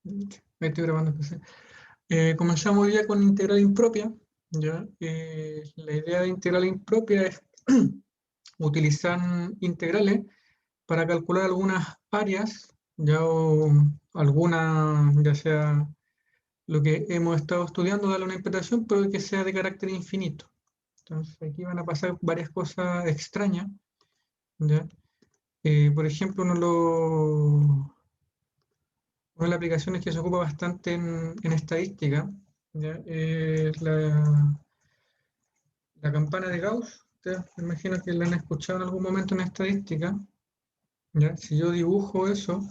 Ahí estoy grabando. Comenzamos hoy día con integral impropia. ¿Ya? La idea de integral impropia es utilizar integrales para calcular algunas áreas, ya, o alguna, ya sea lo que hemos estado estudiando, darle una interpretación, pero que sea de carácter infinito. Entonces aquí van a pasar varias cosas extrañas. ¿Ya? Por ejemplo, una de las aplicaciones que se ocupa bastante en estadística, ¿ya? La campana de Gauss. Ustedes me imagino que la han escuchado en algún momento en estadística. ¿Ya? Si yo dibujo eso,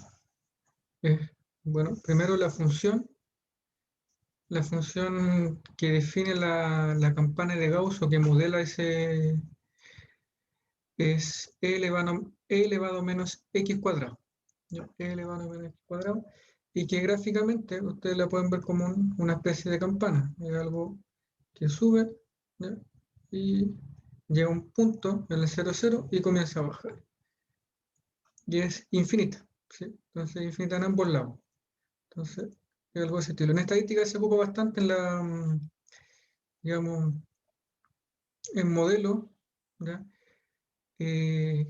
es, bueno, primero la función que define la campana de Gauss o que modela ese es e elevado menos x cuadrado. ¿Ya? E elevado menos x cuadrado. Y que gráficamente ustedes la pueden ver como una especie de campana. Es algo que sube, ¿ya? Y llega a un punto en el 0, 0 y comienza a bajar. Y es infinita, ¿sí? Entonces infinita en ambos lados. Entonces, es algo de ese estilo. En estadística se ocupa bastante en digamos, en modelos, ¿ya? Eh,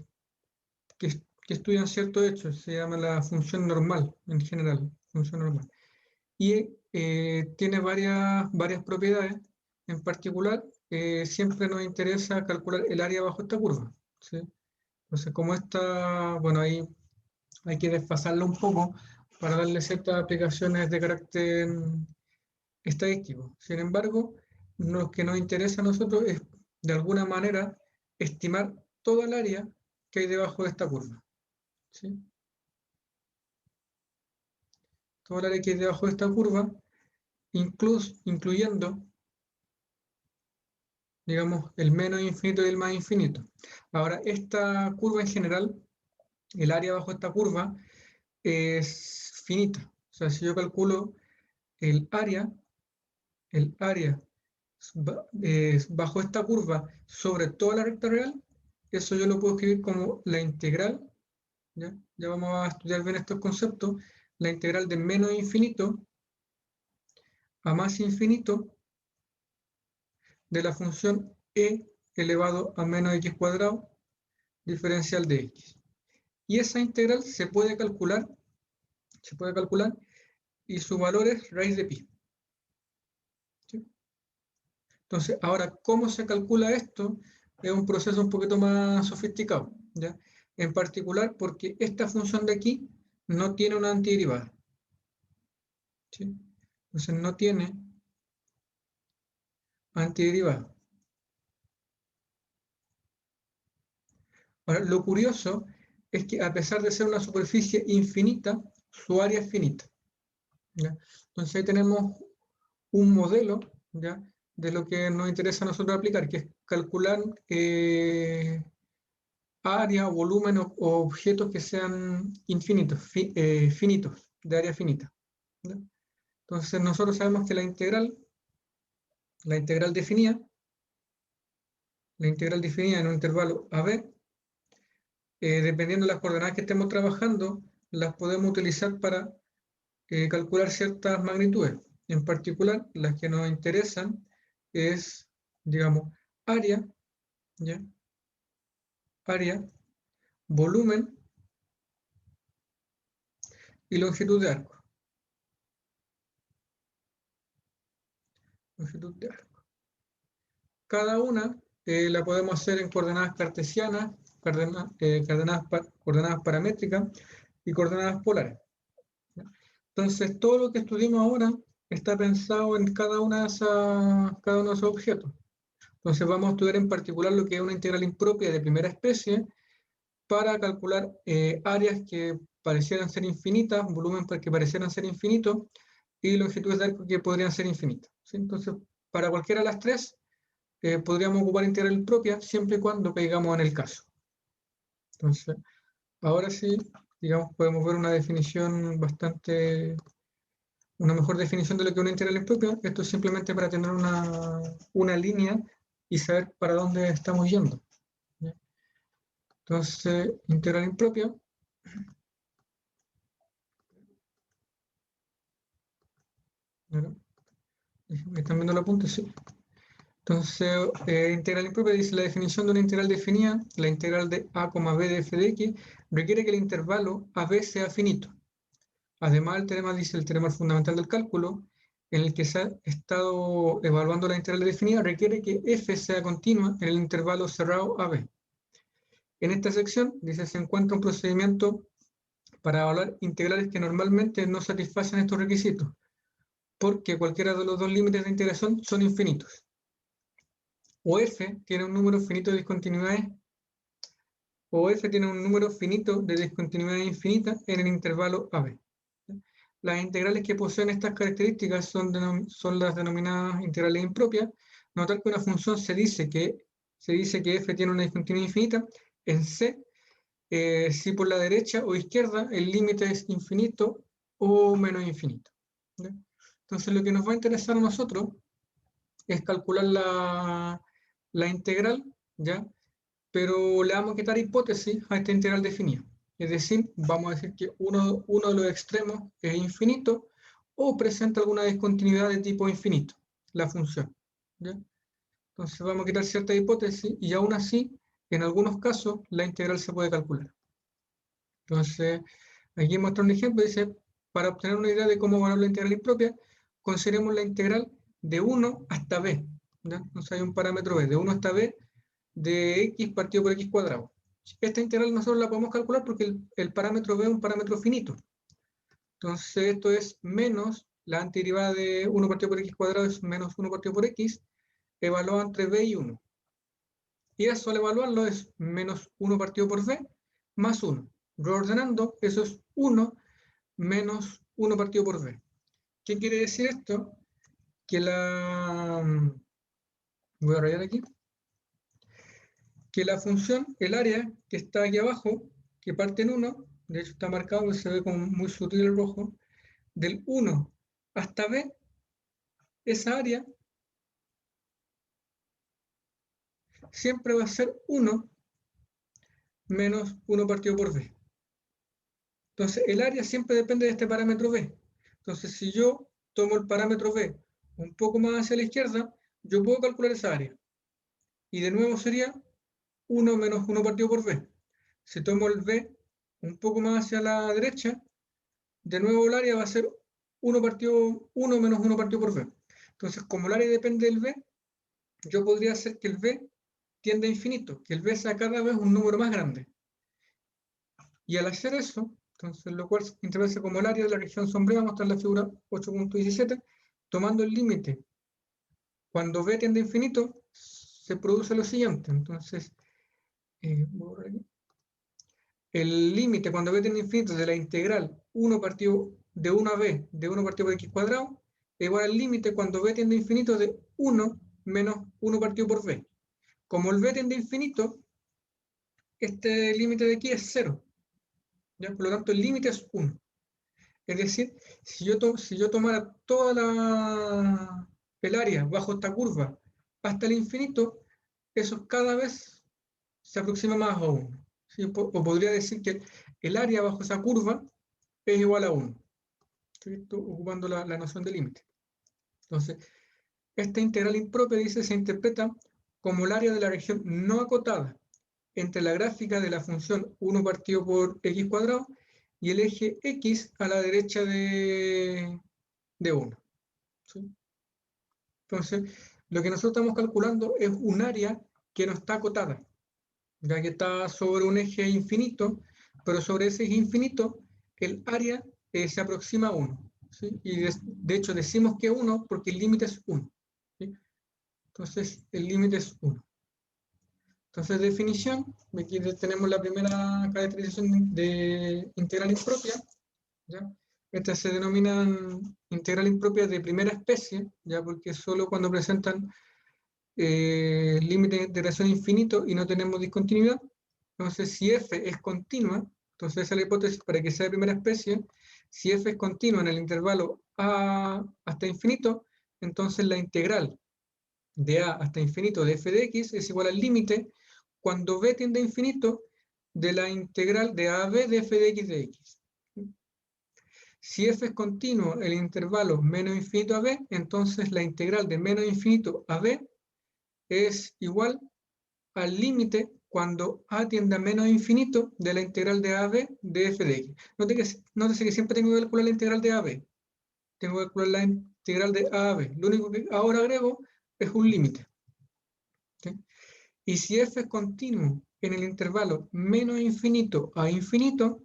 que estudian ciertos hechos. Se llama la función normal, en general, función normal. Y tiene varias propiedades. En particular, siempre nos interesa calcular el área bajo esta curva, ¿sí? Entonces, como esta, bueno, ahí hay que desfasarlo un poco para darle ciertas aplicaciones de carácter estadístico. Sin embargo, lo que nos interesa a nosotros es, de alguna manera, estimar toda el área que hay debajo de esta curva, ¿sí? Toda el área que hay debajo de esta curva, incluyendo, digamos, el menos infinito y el más infinito. Ahora, esta curva en general, el área bajo esta curva, es finita. O sea, si yo calculo el área bajo esta curva sobre toda la recta real, eso yo lo puedo escribir como la integral, ¿ya? Ya vamos a estudiar bien estos conceptos, la integral de menos infinito a más infinito de la función e elevado a menos x cuadrado diferencial de x. Y esa integral se puede calcular y su valor es raíz de pi. ¿Sí? Entonces, ahora, ¿cómo se calcula esto? Es un proceso un poquito más sofisticado, ¿ya? En particular porque esta función de aquí no tiene una antiderivada, ¿sí? Entonces no tiene antiderivada. Ahora, lo curioso es que a pesar de ser una superficie infinita, su área es finita, ¿ya? Entonces ahí tenemos un modelo, ¿ya?, de lo que nos interesa a nosotros aplicar, que es calcular área, volumen o objetos que sean infinitos, finitos, de área finita, ¿ya? Entonces nosotros sabemos que la integral definida en un intervalo AB, dependiendo de las coordenadas que estemos trabajando, las podemos utilizar para calcular ciertas magnitudes. En particular, las que nos interesan es, digamos, área, ¿ya? Área, volumen y longitud de arco. Longitud de arco. Cada una la podemos hacer en coordenadas cartesianas, coordenadas paramétricas y coordenadas polares. Entonces, todo lo que estudiamos ahora está pensado en cada uno de esos objetos. Entonces, vamos a estudiar en particular lo que es una integral impropia de primera especie para calcular áreas que parecieran ser infinitas, volumen que parecieran ser infinitos y longitudes de arco que podrían ser infinitas, ¿sí? Entonces, para cualquiera de las tres, podríamos ocupar integral impropia siempre y cuando caigamos en el caso. Entonces, ahora sí, digamos, podemos ver una mejor definición de lo que es una integral impropia. Esto es simplemente para tener una línea y saber para dónde estamos yendo, ¿ya? Entonces, integral impropia ¿Me están viendo el apunte? Sí. Entonces, integral impropia dice la definición de una integral definida, la integral de a, b de f de x, requiere que el intervalo ab sea finito. Además, el teorema dice el teorema fundamental del cálculo, en el que se ha estado evaluando la integral definida, requiere que f sea continua en el intervalo cerrado ab. En esta sección, dice, se encuentra un procedimiento para evaluar integrales que normalmente no satisfacen estos requisitos, porque cualquiera de los dos límites de integración son infinitos. O f tiene un número finito de discontinuidades, o f tiene un número finito de discontinuidades infinitas en el intervalo AB. Las integrales que poseen estas características son las denominadas integrales impropias. Notar que una función se dice que f tiene una discontinuidad infinita en C, si por la derecha o izquierda el límite es infinito o menos infinito. ¿Ya? Entonces lo que nos va a interesar a nosotros es calcular la integral, ¿ya? Pero le vamos a quitar hipótesis a esta integral definida. Es decir, vamos a decir que uno de los extremos es infinito o presenta alguna discontinuidad de tipo infinito, la función. ¿Ya? Entonces vamos a quitar cierta hipótesis y aún así, en algunos casos, la integral se puede calcular. Entonces, aquí muestra un ejemplo, dice, para obtener una idea de cómo evaluar la integral impropia, consideremos la integral de 1 hasta b. ¿Ya? Entonces hay un parámetro b, de 1 hasta b, de x partido por x cuadrado. Esta integral nosotros la podemos calcular porque el parámetro b es un parámetro finito. Entonces esto es menos la antiderivada de 1 partido por x cuadrado es menos 1 partido por x, evaluado entre b y 1. Y eso al evaluarlo es menos 1 partido por b más 1. Reordenando, eso es 1 menos 1 partido por b. ¿Qué quiere decir esto? Que voy a rayar aquí. Que la función, el área que está aquí abajo, que parte en 1, de hecho está marcado, se ve como muy sutil el rojo, del 1 hasta b, esa área siempre va a ser 1 menos 1 partido por b. Entonces, el área siempre depende de este parámetro b. Entonces, si yo tomo el parámetro b un poco más hacia la izquierda, yo puedo calcular esa área. Y de nuevo sería 1 menos 1 partido por b. Si tomo el b un poco más hacia la derecha, de nuevo el área va a ser 1 menos 1 partido por b. Entonces, como el área depende del b, yo podría hacer que el b tienda a infinito, que el b sea cada vez un número más grande. Y al hacer eso, entonces lo cual se interpreta como el área de la región sombreada, vamos a mostrar la figura 8.17, tomando el límite. Cuando b tiende a infinito, se produce lo siguiente. Entonces, el límite cuando b tiende a infinito de la integral 1 partido de 1 a b de 1 partido por x cuadrado es igual al límite cuando b tiende a infinito de 1 menos 1 partido por b. Como el b tiende a infinito, este límite de aquí es 0. ¿Ya? Por lo tanto, el límite es 1. Es decir, si yo tomara toda el área bajo esta curva hasta el infinito, eso cada vez se aproxima más a 1. ¿Sí? O podría decir que el área bajo esa curva es igual a 1. ¿Sí? Ocupando la noción de límite. Entonces, esta integral impropia dice se interpreta como el área de la región no acotada entre la gráfica de la función 1 partido por x cuadrado y el eje x a la derecha de 1. ¿Sí? Entonces, lo que nosotros estamos calculando es un área que no está acotada, ya que está sobre un eje infinito, pero sobre ese eje infinito el área se aproxima a 1. ¿Sí? Y de hecho decimos que 1 porque el límite es 1. ¿Sí? Entonces, el límite es 1. Entonces, definición, aquí tenemos la primera caracterización de integral impropia. ¿Ya? Estas se denominan integral impropia de primera especie, ¿ya? Porque solo cuando presentan límite de integración infinito y no tenemos discontinuidad. Entonces, si f es continua, entonces esa es la hipótesis para que sea de primera especie, si f es continua en el intervalo a hasta infinito, entonces la integral de a hasta infinito de f de x es igual al límite cuando b tiende a infinito de la integral de a a b de f de x de x. Si f es continuo en el intervalo menos infinito a b, entonces la integral de menos infinito a b es igual al límite cuando a tiende a menos infinito de la integral de a a b de f de x. Nótese que siempre tengo que calcular la integral de a a b. Tengo que calcular la integral de a a b. Lo único que ahora agrego es un límite. ¿Sí? Y si f es continuo en el intervalo menos infinito a infinito,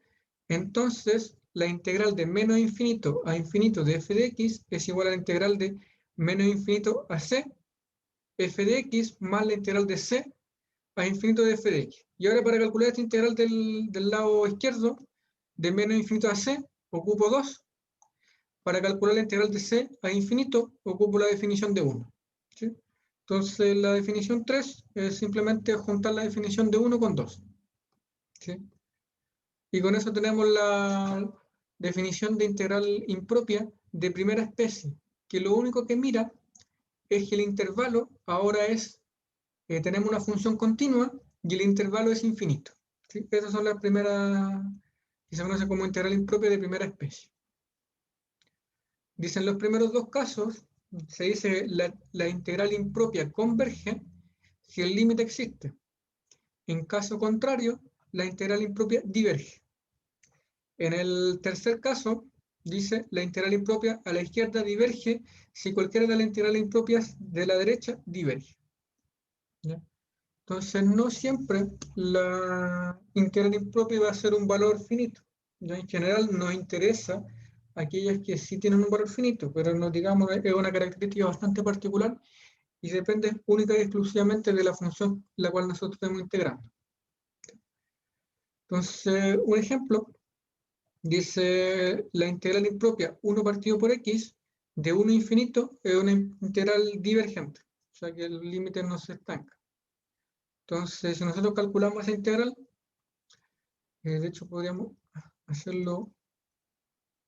entonces la integral de menos infinito a infinito de f de x es igual a la integral de menos infinito a c f de x más la integral de c a infinito de f de x. Y ahora para calcular esta integral del lado izquierdo, de menos infinito a c, ocupo 2. Para calcular la integral de c a infinito, ocupo la definición de 1. ¿Sí? Entonces la definición 3 es simplemente juntar la definición de 1 con 2. ¿Sí? Y con eso tenemos la definición de integral impropia de primera especie, que lo único que mira es que el intervalo ahora es, tenemos una función continua y el intervalo es infinito. ¿Sí? Esas son las primeras, que se conoce como integral impropia de primera especie. Dicen los primeros dos casos, se dice la integral impropia converge si el límite existe. En caso contrario, la integral impropia diverge. En el tercer caso, dice la integral impropia a la izquierda diverge si cualquiera de las integrales impropias de la derecha diverge. ¿Ya? Entonces, no siempre la integral impropia va a ser un valor finito. ¿Ya? En general, nos interesa aquellas que sí tienen un valor finito, pero no digamos es una característica bastante particular y depende única y exclusivamente de la función la cual nosotros estamos integrando. Entonces, un ejemplo, dice la integral impropia 1 partido por x de 1 a infinito es una integral divergente, o sea que el límite no se estanca. Entonces, si nosotros calculamos esa integral, de hecho podríamos hacerlo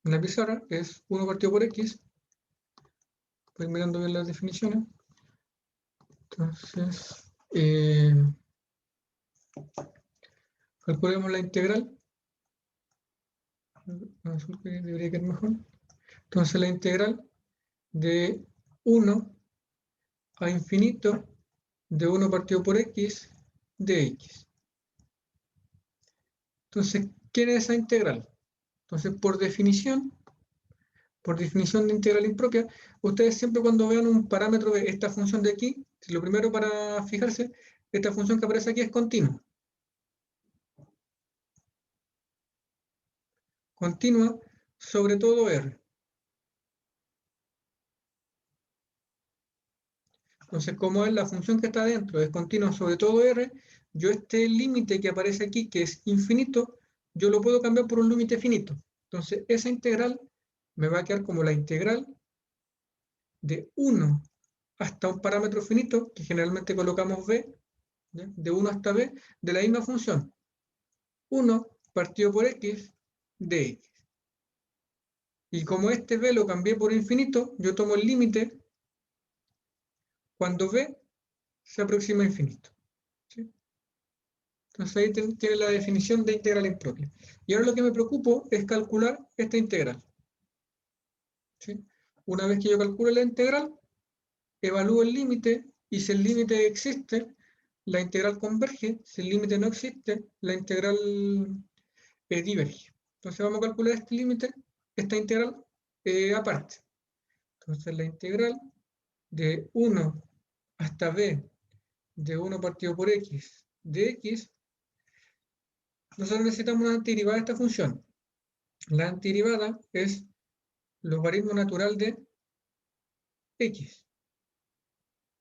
en la pizarra, es 1 partido por x, estoy mirando bien las definiciones. Entonces, calculemos la integral. Debería quedar mejor. Entonces, la integral de 1 a infinito de 1 partido por x de x. Entonces, ¿quién es esa integral? Entonces, por definición de integral impropia, ustedes siempre cuando vean un parámetro de esta función de aquí, lo primero para fijarse, esta función que aparece aquí es continua. Continua sobre todo R. Entonces, como es la función que está dentro, es continua sobre todo R, yo este límite que aparece aquí, que es infinito, yo lo puedo cambiar por un límite finito. Entonces, esa integral me va a quedar como la integral de 1 hasta un parámetro finito, que generalmente colocamos b, ¿ya? De 1 hasta b, de la misma función. 1 partido por x de x. Y como este b lo cambié por infinito, yo tomo el límite cuando b se aproxima a infinito. ¿Sí? Entonces ahí tiene la definición de integral impropia. Y ahora lo que me preocupo es calcular esta integral. ¿Sí? Una vez que yo calculo la integral, evalúo el límite y si el límite existe, la integral converge. Si el límite no existe, la integral diverge. Entonces vamos a calcular este límite, esta integral aparte. Entonces la integral de 1 hasta b de 1 partido por x de x, nosotros necesitamos una antiderivada de esta función. La antiderivada es logaritmo natural de x.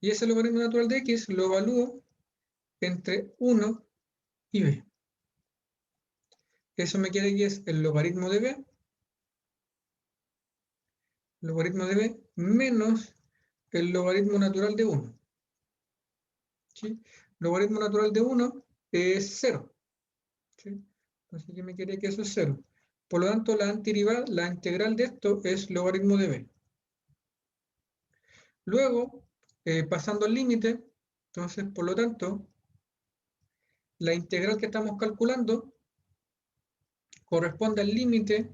Y ese logaritmo natural de x lo evalúo entre 1 y b. Eso me quiere que es el logaritmo de b menos el logaritmo natural de 1. ¿Sí? Logaritmo natural de 1 es 0. ¿Sí? Así que me quiere que eso es 0. Por lo tanto, la integral de esto es logaritmo de b. Luego, pasando el límite, entonces, por lo tanto, la integral que estamos calculando corresponde al límite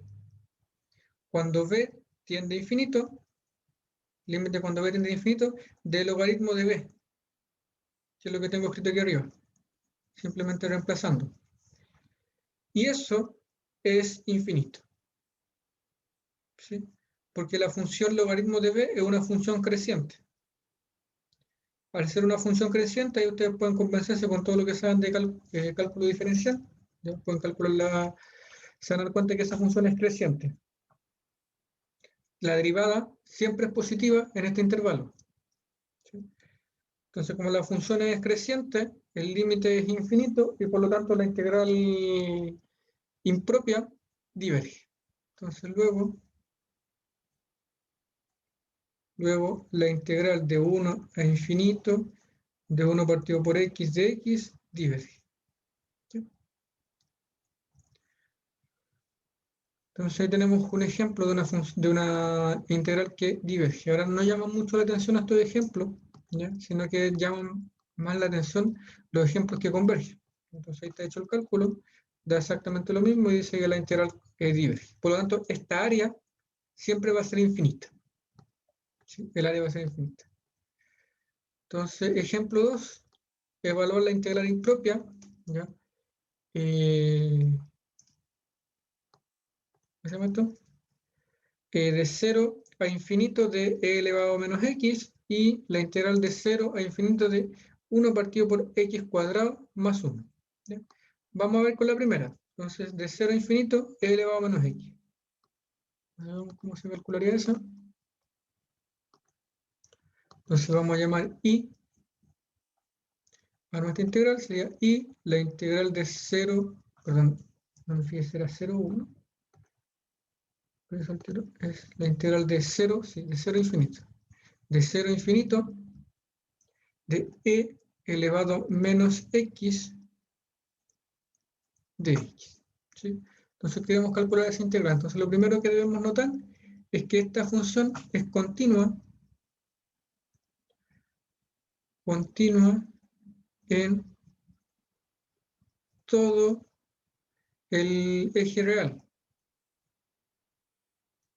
cuando b tiende a infinito, límite cuando b tiende a infinito, del logaritmo de b, que es lo que tengo escrito aquí arriba, simplemente reemplazando. Y eso es infinito, ¿sí? Porque la función logaritmo de b es una función creciente. Al ser una función creciente, ahí ustedes pueden convencerse con todo lo que saben de cálculo diferencial. ¿Ya? Pueden calcular se van a dar cuenta que esa función es creciente. La derivada siempre es positiva en este intervalo, ¿sí? Entonces, como la función es creciente, el límite es infinito y por lo tanto la integral impropia diverge. Entonces, luego la integral de 1 a infinito de 1 partido por x de x diverge. ¿Sí? Entonces ahí tenemos un ejemplo de una integral que diverge. Ahora no llaman mucho la atención a estos ejemplos, ¿ya? Sino que llaman más la atención los ejemplos que convergen. Entonces ahí está hecho el cálculo, da exactamente lo mismo y dice que la integral diverge. Por lo tanto, esta área siempre va a ser infinita. ¿Sí? El área va a ser infinita. Entonces, ejemplo 2, evaluar la integral impropia, ¿ya? ¿Cómo se llama esto? De 0 a infinito de e elevado a menos x y la integral de 0 a infinito de 1 partido por x cuadrado más 1. ¿Ya? Vamos a ver con la primera. Entonces, de 0 a infinito, e elevado a menos x. Veamos cómo se calcularía eso. Entonces vamos a llamar i a nuestra integral, sería i, la integral de 0, perdón, no me fijé si era 0 o 1. Es la integral de 0, sí, de 0 a infinito. De 0 a infinito de e elevado a menos x de x. ¿Sí? Entonces queremos calcular esa integral. Entonces lo primero que debemos notar es que esta función es continua en todo el eje real.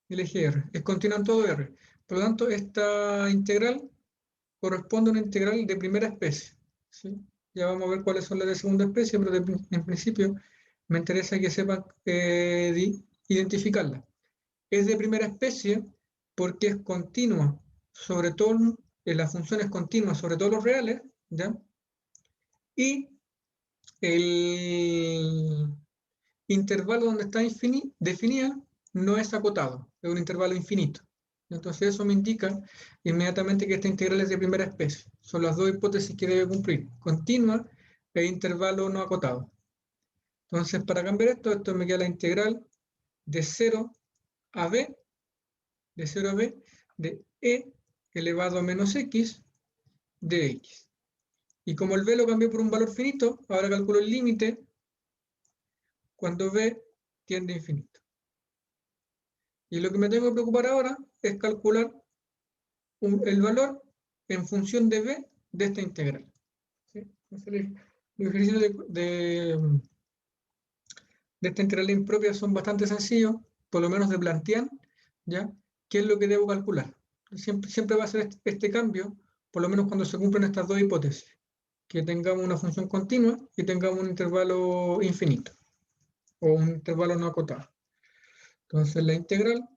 El eje R. Es continua en todo R. Por lo tanto, esta integral corresponde a una integral de primera especie. ¿Sí? Ya vamos a ver cuáles son las de segunda especie, pero en principio me interesa que sepan identificarla. Es de primera especie porque es continua, sobre todo en las funciones continuas, sobre todo los reales, ¿ya? Y el intervalo donde está definida no es acotado, es un intervalo infinito. Entonces eso me indica inmediatamente que esta integral es de primera especie. Son las dos hipótesis que debe cumplir, continua e intervalo no acotado. Entonces para cambiar esto me queda la integral de 0 a b, de 0 a b, de e elevado a menos x de x. Y como el b lo cambié por un valor finito, ahora calculo el límite cuando b tiende a infinito. Y lo que me tengo que preocupar ahora es calcular el valor en función de b de esta integral. ¿Sí? Entonces, los ejercicios de esta integral impropia son bastante sencillos, por lo menos de plantear, ¿ya? ¿Qué es lo que debo calcular? Siempre va a ser este cambio, por lo menos cuando se cumplen estas dos hipótesis, que tengamos una función continua y tengamos un intervalo infinito, o un intervalo no acotado. Entonces la integral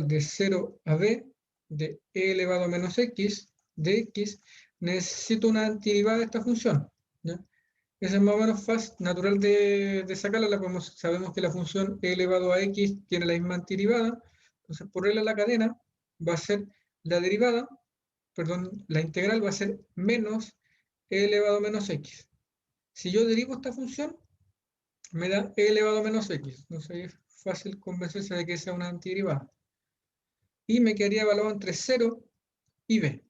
de 0 a b de e elevado a menos x de x, necesito una antiderivada de esta función, ¿ya? Esa es más o menos fácil, natural de sacarla, sabemos que la función e elevado a x tiene la misma antiderivada, entonces por regla de la cadena va a ser la derivada, perdón, la integral va a ser menos e elevado a menos x. Si yo derivo esta función, me da e elevado a menos x, entonces es fácil convencerse de que sea una antiderivada. Y me quedaría evaluado entre 0 y b.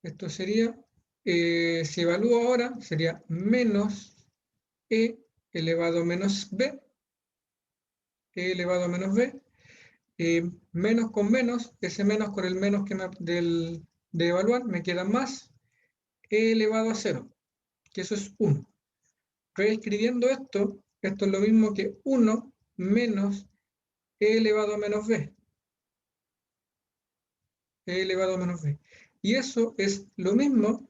Esto sería, si evalúo ahora, sería menos e elevado a menos b, e elevado a menos b, menos con menos, ese menos con el menos de evaluar, me queda más e elevado a 0, que eso es 1. Reescribiendo esto es lo mismo que 1 menos e elevado a menos b. E elevado a menos b. Y eso es lo mismo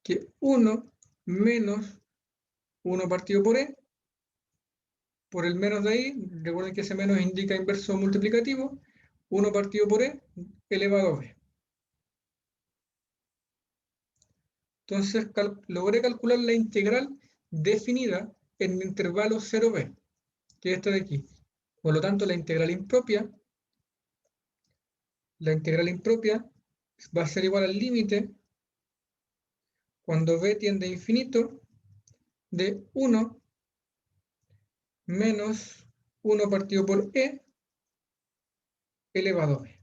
que 1 menos 1 partido por e, por el menos de ahí, recuerden que ese menos indica inverso multiplicativo, 1 partido por e elevado a b. Entonces logré calcular la integral definida en el intervalo 0b, que es esta de aquí. Por lo tanto, la integral impropia va a ser igual al límite cuando b tiende a infinito de 1 menos 1 partido por e elevado a b.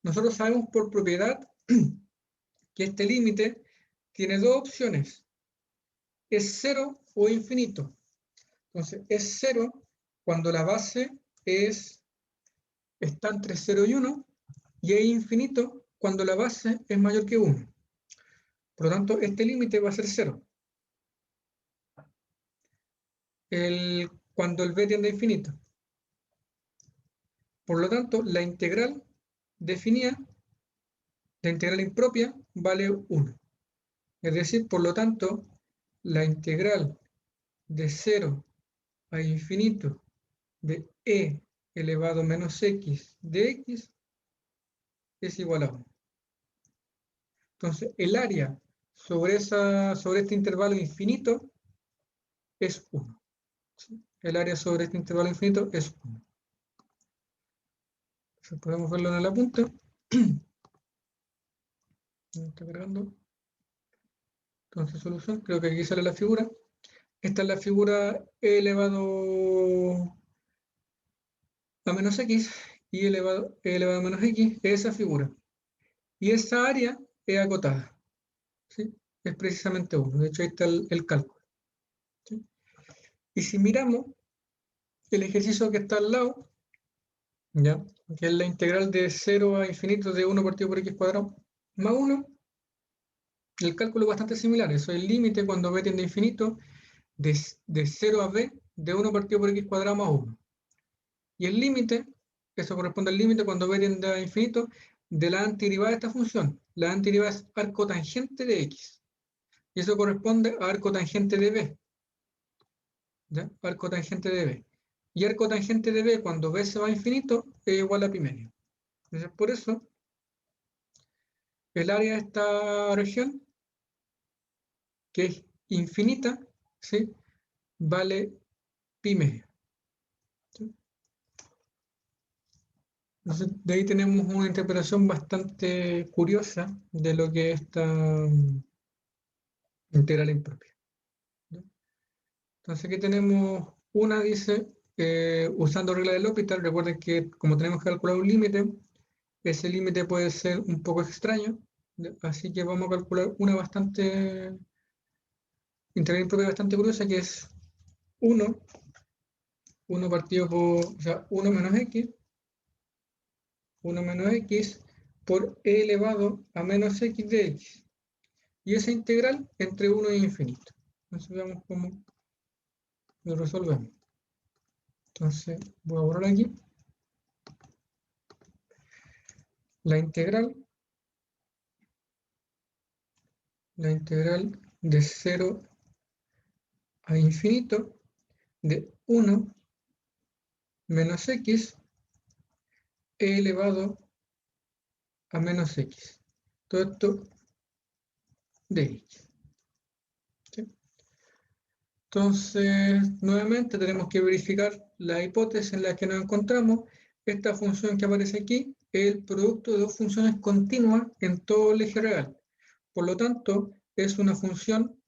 Nosotros sabemos por propiedad que este límite tiene dos opciones. Es 0 o infinito. Entonces, es 0 cuando la base está entre 0 y 1, y es infinito cuando la base es mayor que 1. Por lo tanto, este límite va a ser 0. Cuando el b tiende a infinito. Por lo tanto, la integral definida, la integral impropia, vale 1. Es decir, por lo tanto, la integral de 0 a infinito de e elevado a menos x de x es igual a 1. Entonces, el área sobre este intervalo infinito es 1. ¿Sí? El área sobre este intervalo infinito es 1. Entonces, podemos verlo en la punta. Está cargando. Entonces, solución. Creo que aquí sale la figura. Esta es la figura e elevado a menos x y e elevado a menos x. Es esa figura. Y esa área es acotada. ¿Sí? Es precisamente 1. De hecho, ahí está el cálculo. ¿Sí? Y si miramos el ejercicio que está al lado, ¿ya? Que es la integral de 0 a infinito de 1 partido por x cuadrado más 1, el cálculo es bastante similar. Eso es el límite cuando b tiende a infinito de 0 a b de 1 partido por x cuadrado más 1. Y el límite, eso corresponde al límite cuando b tiende a infinito de la antiderivada de esta función. La antiderivada es arco tangente de x. Y eso corresponde a arco tangente de b. ¿Ya? Arco tangente de b. Y arco tangente de b cuando b se va a infinito es igual a pi medio. Entonces, por eso, el área de esta región, que es infinita, ¿sí? Vale pi medio. ¿Sí? Entonces, de ahí tenemos una interpretación bastante curiosa de lo que es esta integral impropia. ¿Ya? Entonces, aquí tenemos una, dice, usando regla del L'Hopital. Recuerden que como tenemos que calcular un límite, ese límite puede ser un poco extraño, así que vamos a calcular una integral impropia bastante curiosa, que es 1 partido por, o sea, 1 menos x por e elevado a menos x de x. Y esa integral entre 1 y infinito. Entonces veamos cómo lo resolvemos. Entonces voy a borrar aquí. La integral de 0 a infinito de 1 menos x e elevado a menos x. Todo esto de x. ¿Sí? Entonces, nuevamente tenemos que verificar la hipótesis en la que nos encontramos. Esta función que aparece aquí es el producto de dos funciones continuas en todo el eje real. Por lo tanto, es una función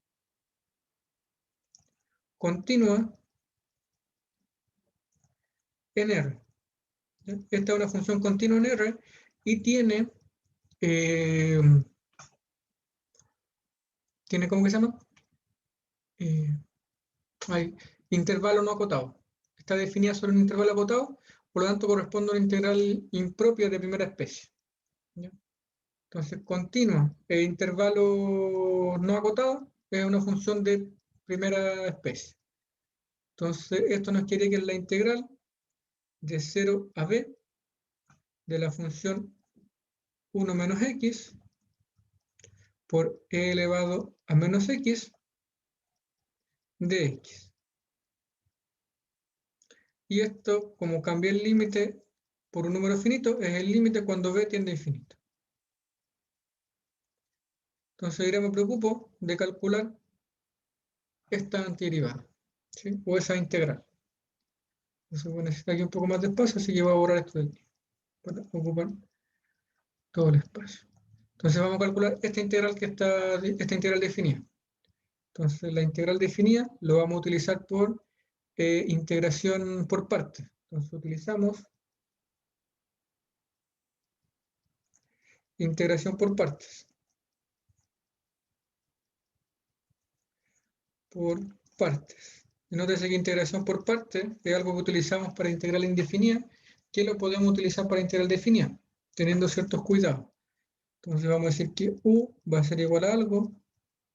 continua en R. Esta es una función continua en R y tiene ¿cómo que se llama? Hay intervalo no acotado. Está definida sobre un intervalo acotado, por lo tanto corresponde a una integral impropia de primera especie. ¿Ya? Entonces, continua e intervalo no acotado es una función de primera especie. Entonces, esto nos quiere que es la integral de 0 a b de la función 1 menos x por e elevado a menos x de x. Y esto, como cambié el límite por un número finito, es el límite cuando b tiende a infinito. Entonces ahora me preocupo de calcular esta antiderivada, ¿sí? O esa integral. Entonces voy a necesitar aquí un poco más de espacio, así que voy a borrar esto de aquí para ocupar todo el espacio. Entonces vamos a calcular esta integral esta integral definida. Entonces la integral definida lo vamos a utilizar por integración por partes. Entonces utilizamos integración por partes. Por partes. Y nótese que integración por partes es algo que utilizamos para integral indefinida, que lo podemos utilizar para integral definida, teniendo ciertos cuidados. Entonces vamos a decir que u va a ser igual a algo,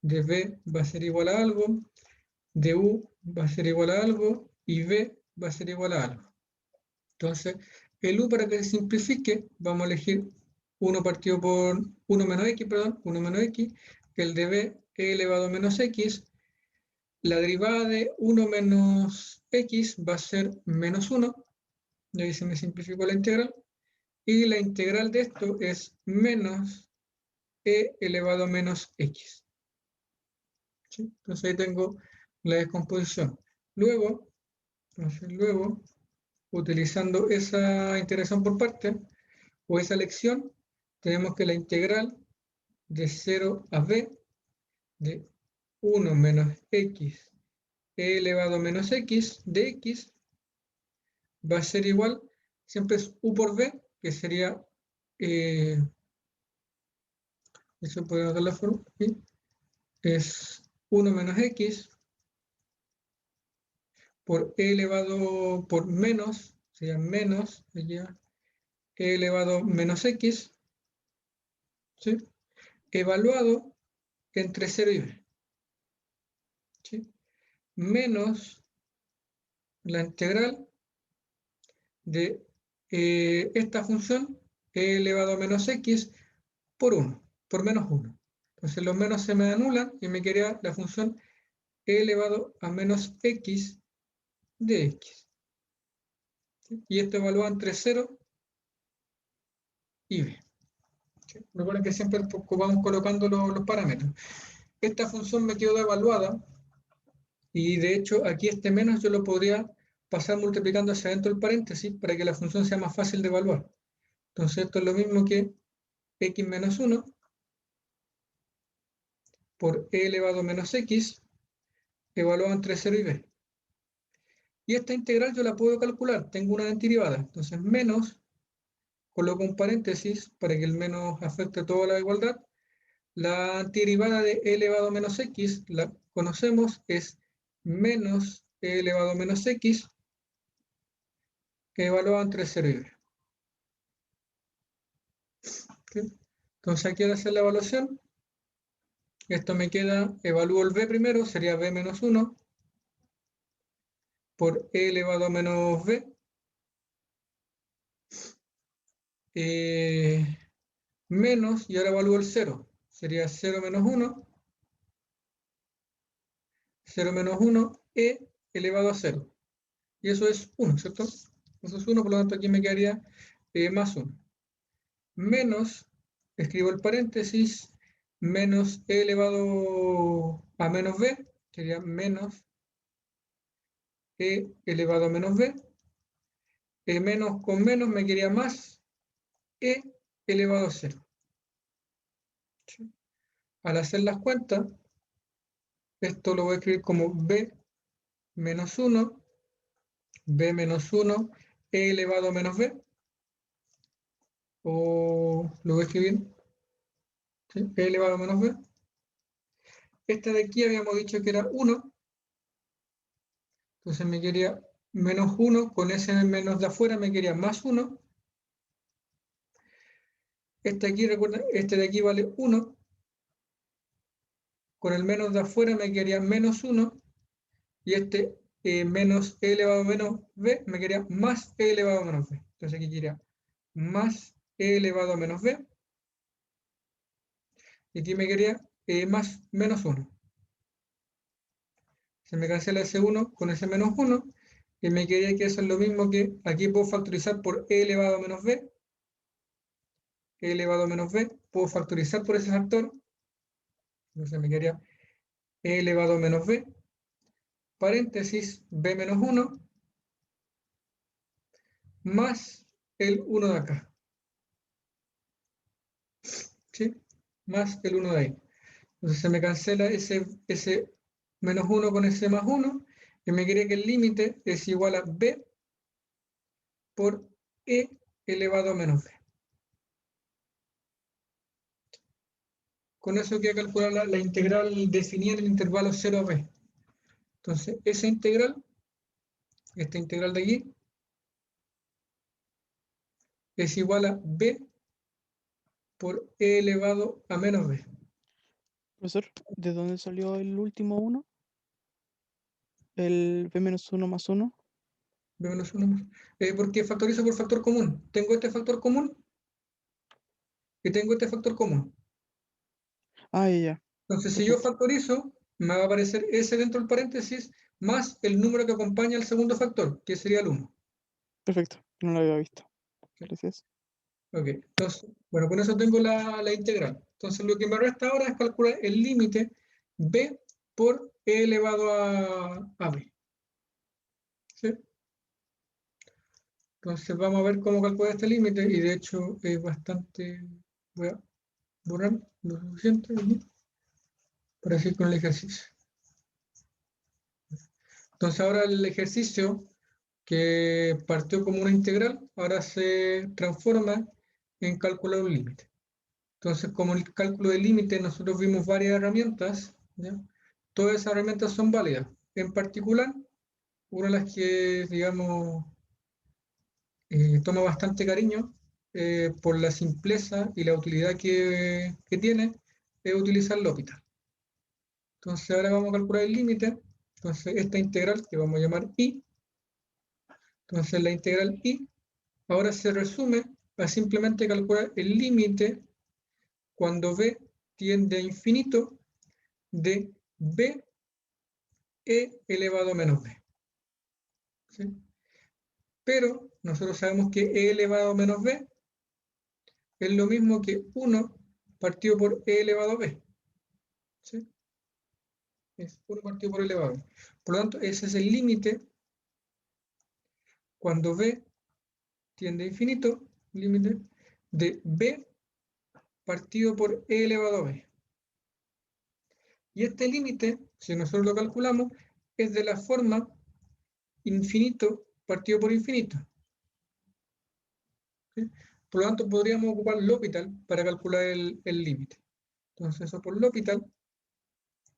de b va a ser igual a algo, de u va a ser igual a algo, y b va a ser igual a algo. Entonces, el u, para que se simplifique, vamos a elegir 1 partido por 1 menos x, perdón, 1 menos x, el de b e elevado a menos x. La derivada de 1 menos x va a ser menos 1, y ahí se me simplificó la integral, y la integral de esto es menos e elevado a menos x. ¿Sí? Entonces ahí tengo la descomposición. Luego, utilizando esa integración por partes, o esa lección, tenemos que la integral de 0 a b de 1 menos x e elevado a menos x de x va a ser igual, siempre es u por b, que sería, eso puede notar la forma, ¿sí? Es 1 menos x por e elevado por menos, sería menos, e elevado menos x, ¿sí? Evaluado entre 0 y b, ¿sí? Menos la integral de esta función e elevado a menos x por 1, por menos 1. Entonces los menos se me anulan y me queda la función e elevado a menos x de x. ¿Sí? Y esto evalúa entre 0 y b. ¿Sí? Recuerden que siempre vamos colocando los parámetros. Esta función me quedó evaluada y de hecho aquí este menos yo lo podría pasar multiplicando hacia adentro del paréntesis para que la función sea más fácil de evaluar. Entonces esto es lo mismo que x menos 1 por e elevado a menos x evaluado entre 0 y b. Y esta integral yo la puedo calcular, tengo una antiderivada, entonces menos, coloco un paréntesis para que el menos afecte toda la igualdad. La antiderivada de e elevado a menos x, la conocemos, es menos e elevado a menos x evaluado entre 0 y b. ¿Okay? Entonces aquí al hacer la evaluación, esto me queda, evalúo el b primero, sería b menos 1 por e elevado a menos b, menos, y ahora evalúo el 0, sería 0 menos 1, 0 menos 1, e elevado a 0. Y eso es 1, ¿cierto? Eso es 1, por lo tanto aquí me quedaría más 1. Menos, escribo el paréntesis, menos e elevado a menos b, sería menos e elevado a menos b. Menos con menos me quedaría más e elevado a 0. ¿Sí? Al hacer las cuentas, esto lo voy a escribir como b menos 1, b menos 1, e elevado a menos b, o lo voy a escribir, ¿sí? E elevado a menos b. Esta de aquí habíamos dicho que era 1, entonces me quedaría menos 1, con ese menos de afuera me quedaría más 1. Este aquí, recuerden, este de aquí vale 1, con el menos de afuera me quedaría menos 1, y este menos e elevado a menos b, me quedaría más e elevado a menos b. Entonces aquí quedaría más e elevado a menos b. Y aquí me quedaría más menos 1. Se me cancela ese 1 con ese menos 1. Y me quedaría que eso es lo mismo que aquí puedo factorizar por e elevado a menos b. E elevado a menos b. Puedo factorizar por ese factor. Entonces me quedaría e elevado a menos b. Paréntesis b menos 1 más el 1 de acá. ¿Sí? Más el 1 de ahí. Entonces se me cancela ese menos 1 con ese más 1 y me quiere que el límite es igual a b por e elevado a menos b. Con eso queda calcular la integral definida en el intervalo 0 a b. Entonces esa integral, esta integral de aquí, es igual a b por e elevado a menos b. Profesor, ¿de dónde salió el último 1? El b-1 más 1. B menos 1 más. Porque factorizo por factor común. Tengo este factor común y tengo este factor común. Ah, ya. Entonces, si yo Perfecto. factorizo, me va a aparecer ese dentro del paréntesis más el número que acompaña al segundo factor, que sería el 1. Perfecto. No lo había visto. Gracias. Ok, entonces, bueno, con eso tengo la integral. Entonces, lo que me resta ahora es calcular el límite b por e elevado a b. ¿Sí? Entonces, vamos a ver cómo calcular este límite y de hecho es bastante... Voy a borrar lo suficiente aquí para seguir con el ejercicio. Entonces, ahora el ejercicio que partió como una integral, ahora se transforma en cálculo de un límite. Entonces, como el cálculo del límite, nosotros vimos varias herramientas, ¿ya? Todas esas herramientas son válidas. En particular, una de las que, digamos, toma bastante cariño por la simpleza y la utilidad que tiene, es utilizar L'Hopital. Entonces, ahora vamos a calcular el límite. Entonces, esta integral que vamos a llamar I. Entonces, la integral I ahora se resume a simplemente calcular el límite cuando b tiende a infinito de b e elevado a menos b. ¿Sí? Pero nosotros sabemos que e elevado a menos b es lo mismo que 1 partido por e elevado a b. ¿Sí? Es 1 partido por e elevado a b. Por lo tanto, ese es el límite cuando b tiende a infinito, límite de b partido por e elevado a b. Y este límite, si nosotros lo calculamos, es de la forma infinito partido por infinito. ¿Sí? Por lo tanto, podríamos ocupar L'Hopital para calcular el límite. Entonces, eso por L'Hopital,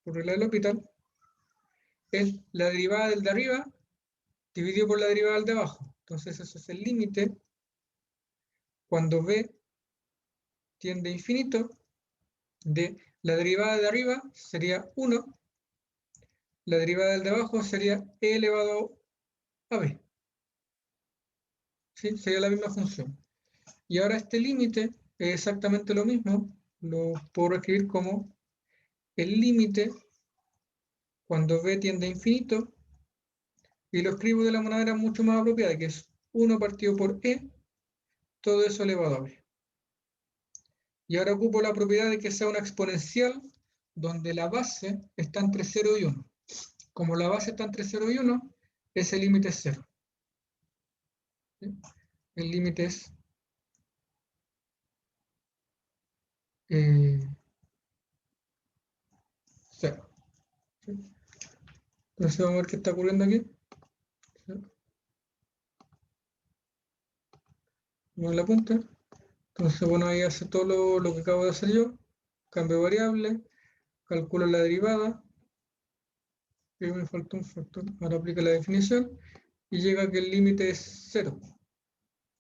por regla de L'Hopital, es la derivada del de arriba dividido por la derivada del de abajo. Entonces, eso es el límite cuando b tiende a infinito de la derivada de arriba sería 1, la derivada del de abajo sería e elevado a b. ¿Sí? Sería la misma función. Y ahora este límite es exactamente lo mismo, lo puedo escribir como el límite cuando b tiende a infinito, y lo escribo de la manera mucho más apropiada, que es 1 partido por e, todo eso elevado a b. Y ahora ocupo la propiedad de que sea una exponencial donde la base está entre 0 y 1. Como la base está entre 0 y 1, ese límite es 0. ¿Sí? El límite es 0. ¿Sí? Entonces vamos a ver qué está ocurriendo aquí. ¿Sí? Vamos a la punta. Entonces, bueno, ahí hace todo lo que acabo de hacer yo. Cambio variable, calculo la derivada, y me falta un factor. Ahora aplica la definición y llega a que el límite es 0.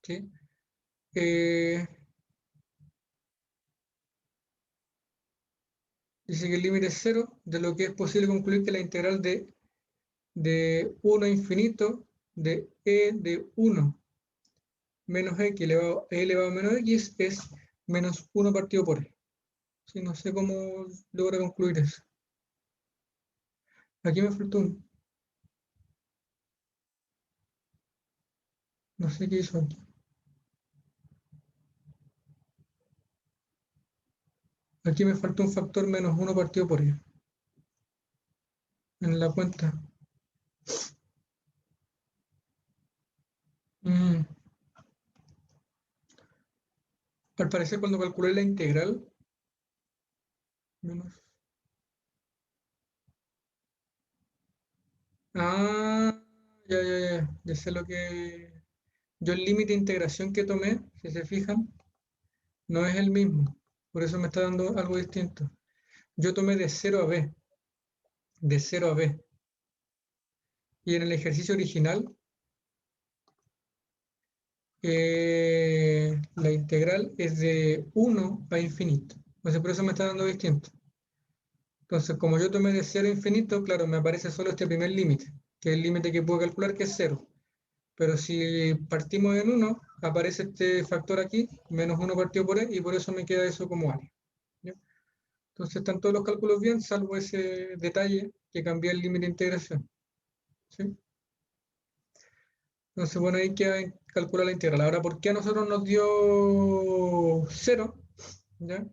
¿Sí? Dice que el límite es 0, de lo que es posible concluir que la integral de de 1 a infinito de e de 1 menos x elevado a menos x es menos 1 partido por e. Sí, no sé cómo logra concluir eso. Aquí me faltó un. No sé qué hizo aquí. Aquí me faltó un factor menos 1 partido por e. En la cuenta. Al parecer cuando calculé la integral, menos. Ah, ya sé lo que. Yo el límite de integración que tomé, si se fijan, no es el mismo. Por eso me está dando algo distinto. Yo tomé de 0 a b. De 0 a b. Y en el ejercicio original, la integral es de 1 a infinito. Entonces por eso me está dando distinto. Entonces, como yo tomé de 0 a infinito, claro, me aparece solo este primer límite, que es el límite que puedo calcular, que es 0. Pero si partimos en 1, aparece este factor aquí, menos 1 partido por e, y por eso me queda eso como área. ¿Ya? Entonces están todos los cálculos bien, salvo ese detalle que cambia el límite de integración. ¿Sí? Entonces, bueno, ahí queda calcular la integral. Ahora, ¿por qué a nosotros nos dio 0? ¿Ya?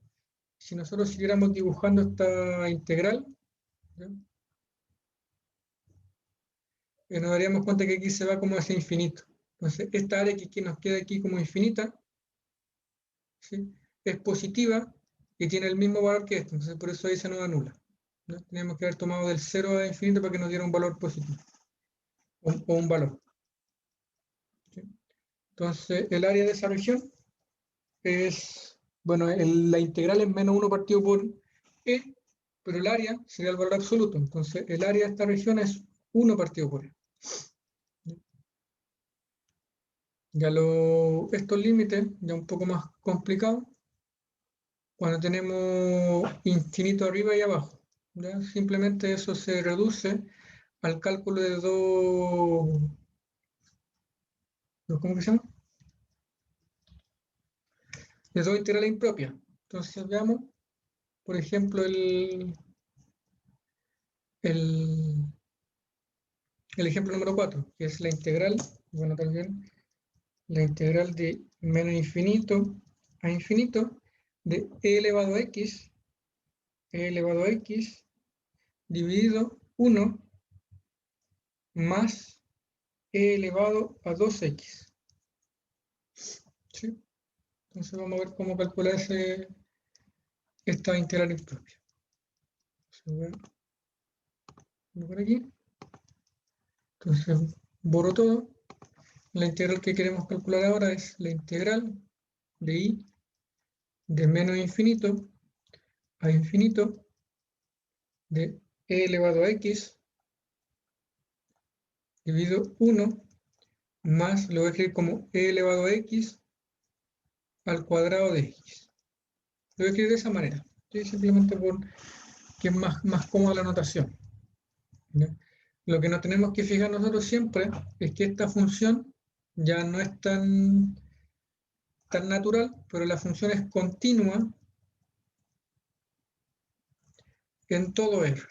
Si nosotros siguiéramos dibujando esta integral, ¿ya? Nos daríamos cuenta que aquí se va como hacia infinito. Entonces, esta área que nos queda aquí como infinita, ¿sí? Es positiva y tiene el mismo valor que esto. Entonces, por eso ahí se nos anula. ¿No? Teníamos que haber tomado del 0 a infinito para que nos diera un valor positivo. O un valor. ¿Sí? Entonces, el área de esa región es, bueno, la integral es menos 1 partido por e, pero el área sería el valor absoluto. Entonces, el área de esta región es 1 partido por e. Ya estos límites, ya un poco más complicados, cuando tenemos infinito arriba y abajo. ¿Ya? Simplemente eso se reduce al cálculo de ¿cómo que se llama? De dos integrales impropias. Entonces veamos, por ejemplo, el ejemplo número 4, que es la integral, bueno, también la integral de menos infinito a infinito de e elevado a x dividido 1 más e elevado a 2x. ¿Sí? Entonces vamos a ver cómo calcular esta integral impropia. Voy por aquí. Entonces borro todo. La integral que queremos calcular ahora es la integral de y de menos infinito a infinito de e elevado a x dividido 1 más, lo voy a escribir como e elevado a x al cuadrado de x. Lo voy a escribir de esa manera, ¿sí? Simplemente porque es más cómoda la notación. ¿Ya? Lo que nos tenemos que fijar nosotros siempre es que esta función ya no es tan natural, pero la función es continua en todo R.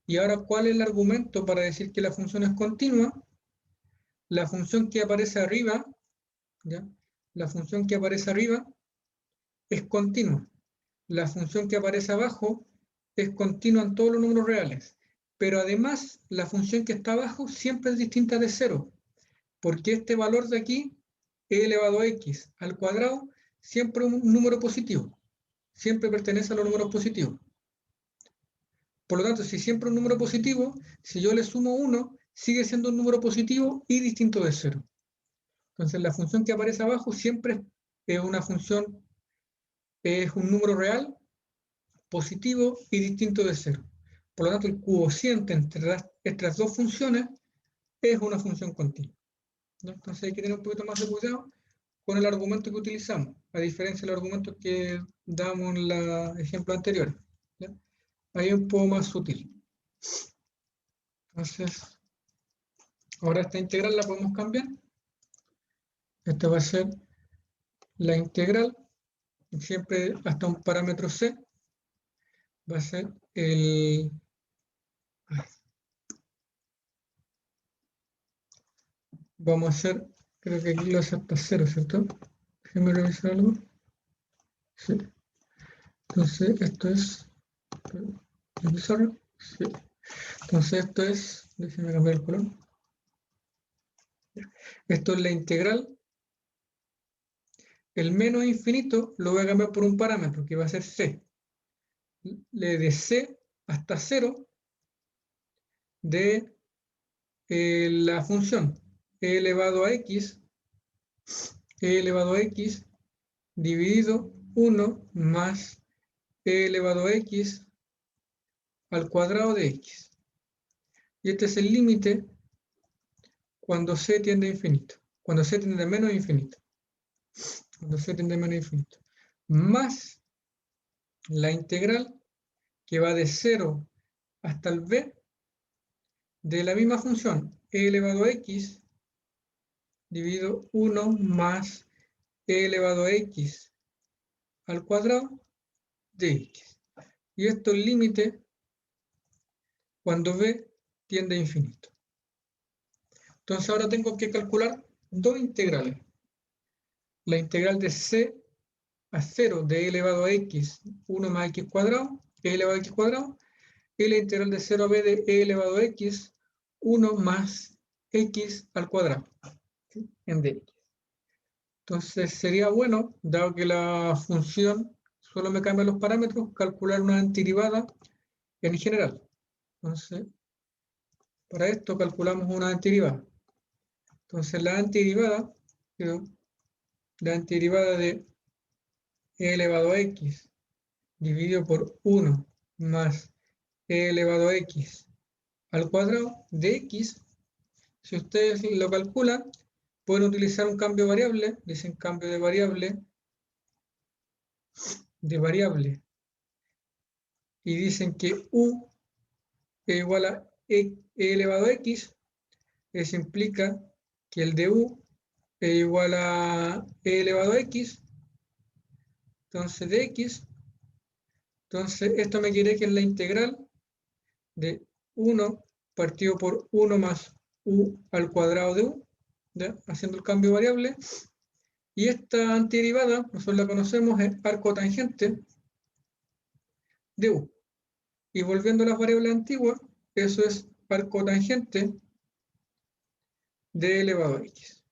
Y ahora, ¿cuál es el argumento para decir que la función es continua? La función que aparece arriba, ¿ya? La función que aparece arriba es continua. La función que aparece abajo es continua en todos los números reales. Pero además, la función que está abajo siempre es distinta de 0, porque este valor de aquí, e elevado a x al cuadrado, siempre es un número positivo. Siempre pertenece a los números positivos. Por lo tanto, si siempre es un número positivo, si yo le sumo 1, sigue siendo un número positivo y distinto de 0. Entonces, la función que aparece abajo siempre es una función, es un número real, positivo y distinto de 0. Por lo tanto, el cociente entre estas dos funciones es una función continua. ¿No? Entonces, hay que tener un poquito más de cuidado con el argumento que utilizamos, a diferencia de los argumentos que damos en los ejemplos anteriores. ¿Ya? ahí es un poco más sutil. Entonces, ahora esta integral la podemos cambiar. Esta va a ser la integral, siempre hasta un parámetro c, va a ser el... Vamos a hacer, creo que aquí lo hace hasta 0, ¿cierto? Déjenme revisar algo. Sí. Entonces, esto es... ¿Revisarlo? Sí. Entonces, esto es... Déjenme cambiar el color. Esto es la integral. El menos infinito lo voy a cambiar por un parámetro, que va a ser c. De c hasta 0 de la función e elevado a x dividido 1 más e elevado a x al cuadrado de x. Y este es el límite cuando c tiende a infinito, cuando c tiende a menos infinito, más la integral que va de 0 hasta el b de la misma función e elevado a x dividido 1 más e elevado a x al cuadrado de x. Y esto es el límite cuando b tiende a infinito. Entonces ahora tengo que calcular dos integrales. La integral de c a 0 de e elevado a x, 1 más x cuadrado, e elevado a x cuadrado, y la integral de 0 a b de e elevado a x, 1 más x al cuadrado, ¿sí? En dx. Entonces sería bueno, dado que la función solo me cambia los parámetros, calcular una antiderivada en general. Entonces, para esto calculamos una antiderivada. Entonces la antiderivada de e elevado a x dividido por 1 más e elevado a x al cuadrado de x, si ustedes lo calculan, pueden utilizar un cambio de variable, dicen cambio de variable, y dicen que u es igual a e elevado a x, eso implica que el de u es igual a e elevado a x, entonces de x, entonces esto me quiere que es la integral de 1 partido por 1 más u al cuadrado de u, ¿ya? Haciendo el cambio de variable. Y esta antiderivada, nosotros la conocemos, es arco tangente de u. Y volviendo a las variables antiguas, eso es arco tangente de elevado a x.